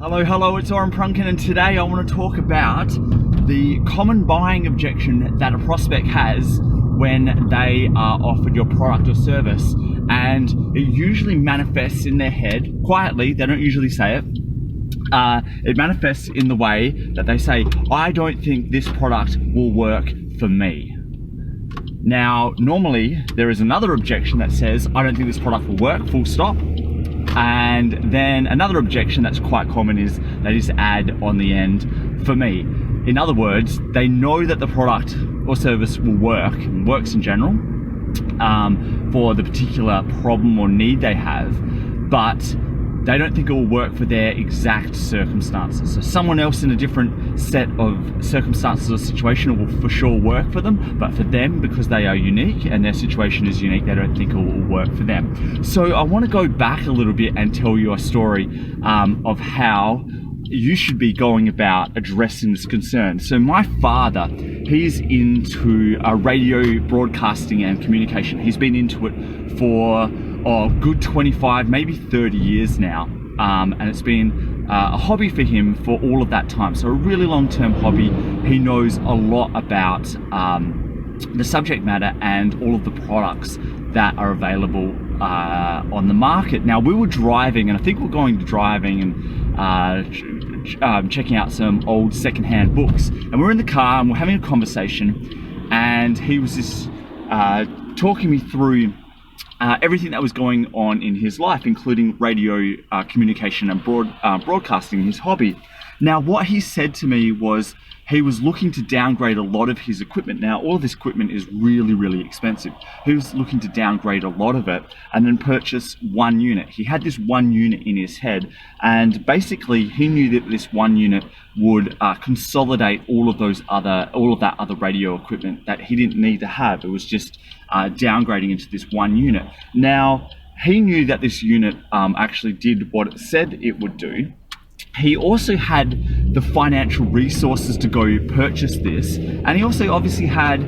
Hello, it's Oren Prunken, and today I want to talk about the common buying objection that a prospect has when they are offered your product or service. And it usually manifests in their head, quietly, they don't usually say it. It manifests in the way that they say, I don't think this product will work for me. Now, normally there is another objection that says, I don't think this product will work, full stop. And then another objection that's quite common is they just add on the end, for me. In other words, they know that the product or service will work, and works in general, for the particular problem or need they have, but they don't think it will work for their exact circumstances. So someone else in a different set of circumstances or situation will for sure work for them, but for them, because they are unique and their situation is unique, they don't think it will work for them. So I want to go back a little bit and tell you a story of how you should be going about addressing this concern. So my father, he's into radio broadcasting and communication. He's been into it for a good 25, maybe 30 years now. And it's been a hobby for him for all of that time. So a really long-term hobby. He knows a lot about the subject matter and all of the products that are available on the market. Now, we were driving, and I think we're going to driving and checking out some old secondhand books. And we're in the car and we're having a conversation, and he was just talking me through everything that was going on in his life, including radio communication and broadcasting, his hobby. Now, what he said to me was he was looking to downgrade a lot of his equipment. Now, all of this equipment is really, really expensive. He was looking to downgrade a lot of it and then purchase one unit. He had this one unit in his head, and basically he knew that this one unit would consolidate all of that other radio equipment that he didn't need to have. It was just downgrading into this one unit. Now, he knew that this unit actually did what it said it would do. He also had the financial resources to go purchase this, and he also obviously had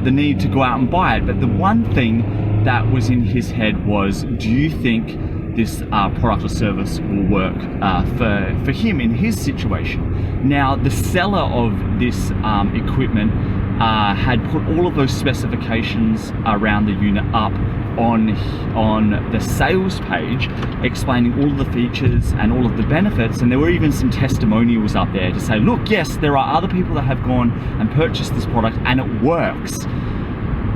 the need to go out and buy it. But the one thing that was in his head was, do you think this product or service will work for him in his situation? Now, the seller of this equipment had put all of those specifications around the unit up on the sales page, explaining all of the features and all of the benefits, and there were even some testimonials up there to say, look, yes, there are other people that have gone and purchased this product and it works.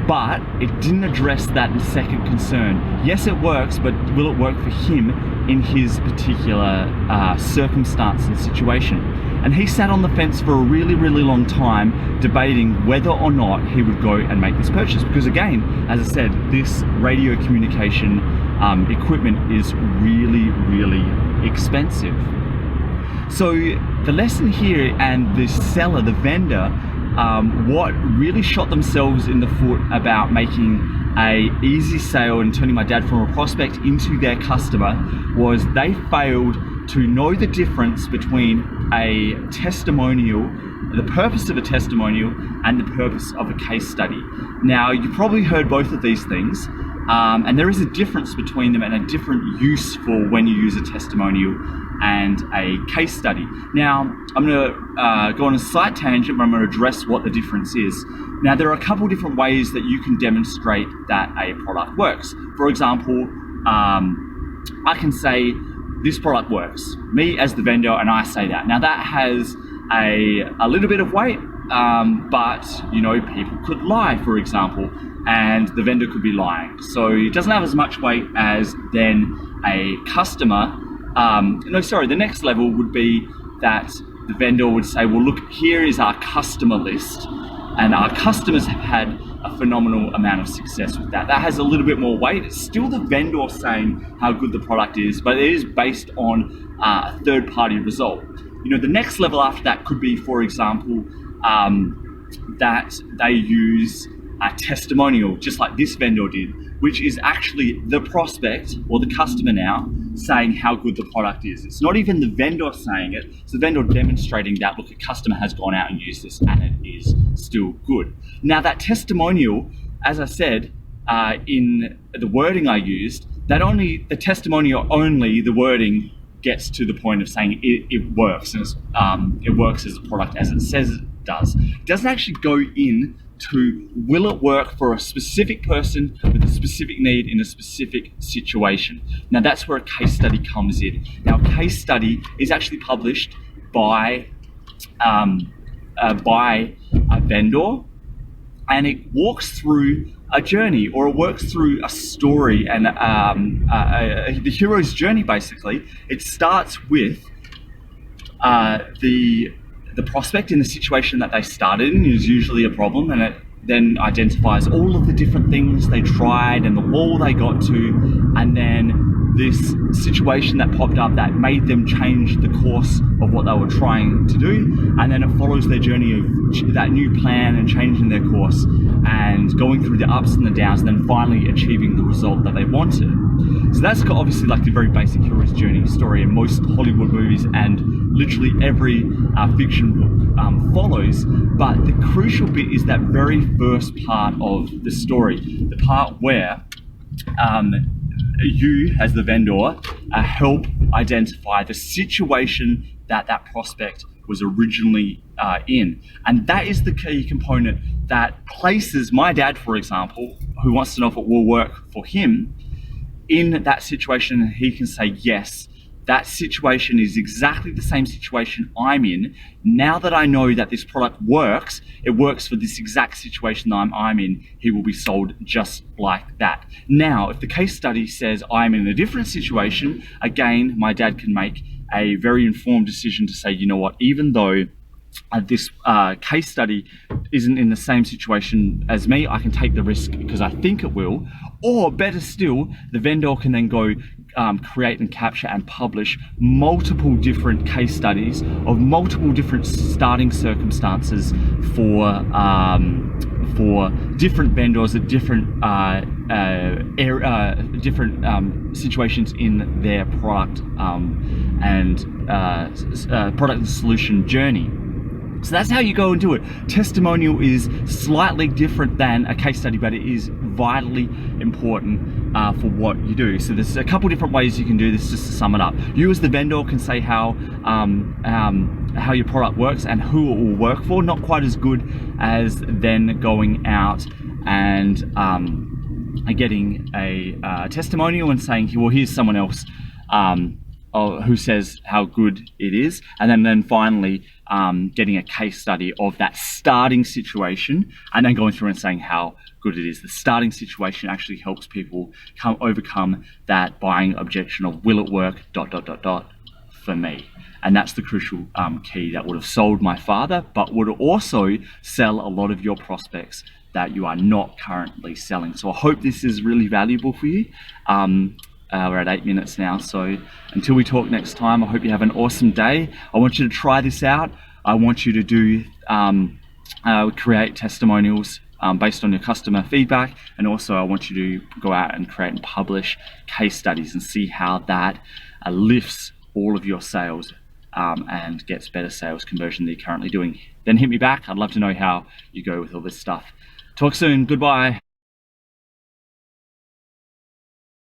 But it didn't address that second concern. Yes, it works, but will it work for him in his particular circumstance and situation? And he sat on the fence for a really, really long time, debating whether or not he would go and make this purchase. Because again, as I said, this radio communication equipment is really, really expensive. So the lesson here, and the seller, the vendor, what really shot themselves in the foot about making a easy sale and turning my dad from a prospect into their customer was they failed to know the difference between a testimonial, the purpose of a testimonial, and the purpose of a case study. Now, you probably heard both of these things, and there is a difference between them and a different use for when you use a testimonial and a case study. Now, I'm going to go on a slight tangent, but I'm going to address what the difference is. Now, there are a couple different ways that you can demonstrate that a product works. For example, I can say, this product works. Me as the vendor, and I say that. Now, that has a little bit of weight, but people could lie, for example, and the vendor could be lying. So it doesn't have as much weight as then a customer. The next level would be that the vendor would say, well, look, here is our customer list, and our customers have had a phenomenal amount of success with that. That has a little bit more weight. It's still the vendor saying how good the product is, but it is based on a third-party result. The next level after that could be, for example, that they use a testimonial, just like this vendor did, which is actually the prospect or the customer now saying how good the product is. It's not even the vendor saying it, it's the vendor demonstrating that, look, a customer has gone out and used this and it is still good. Now, that testimonial, as I said, in the wording I used, the testimonial only, the wording gets to the point of saying it works, and it works as a product as it says it does. It doesn't actually go in to will it work for a specific person with a specific need in a specific situation. Now that's where a case study comes in. Now a case study is actually published by a vendor, and it walks through a journey, or it works through a story, and the hero's journey. Basically, it starts with the prospect in the situation that they started in is usually a problem, and it then identifies all of the different things they tried and the wall they got to, and then this situation that popped up that made them change the course of what they were trying to do, and then it follows their journey of that new plan and changing their course and going through the ups and the downs, and then finally achieving the result that they wanted. So that's obviously like the very basic hero's journey story in most Hollywood movies, and literally every fiction book follows. But the crucial bit is that very first part of the story, the part where you as the vendor help identify the situation that prospect was originally in. And that is the key component that places my dad, for example, who wants to know if it will work for him, in that situation. He can say, yes, that situation is exactly the same situation I'm in. Now that I know that this product works, it works for this exact situation that I'm in, he will be sold just like that. Now, if the case study says I'm in a different situation, again, my dad can make a very informed decision to say, you know what, even though this case study isn't in the same situation as me, I can take the risk because I think it will. Or better still, the vendor can then go create and capture and publish multiple different case studies of multiple different starting circumstances for different vendors at different situations in their product product and solution journey. So that's how you go and do it. Testimonial is slightly different than a case study, but it is vitally important for what you do. So there's a couple different ways you can do this, just to sum it up. You as the vendor can say how your product works and who it will work for. Not quite as good as then going out and getting a testimonial and saying, well, here's someone else who says how good it is, and then finally getting a case study of that starting situation, and then going through and saying how good it is. The starting situation actually helps people overcome that buying objection of will it work ... for me. And that's the crucial key that would have sold my father, but would also sell a lot of your prospects that you are not currently selling. So I hope this is really valuable for you. We're at 8 minutes now, so until we talk next time, I hope you have an awesome day. I want you to try this out. I want you to do create testimonials based on your customer feedback, and also I want you to go out and create and publish case studies and see how that lifts all of your sales and gets better sales conversion than you're currently doing. Then hit me back. I'd love to know how you go with all this stuff. Talk soon. Goodbye.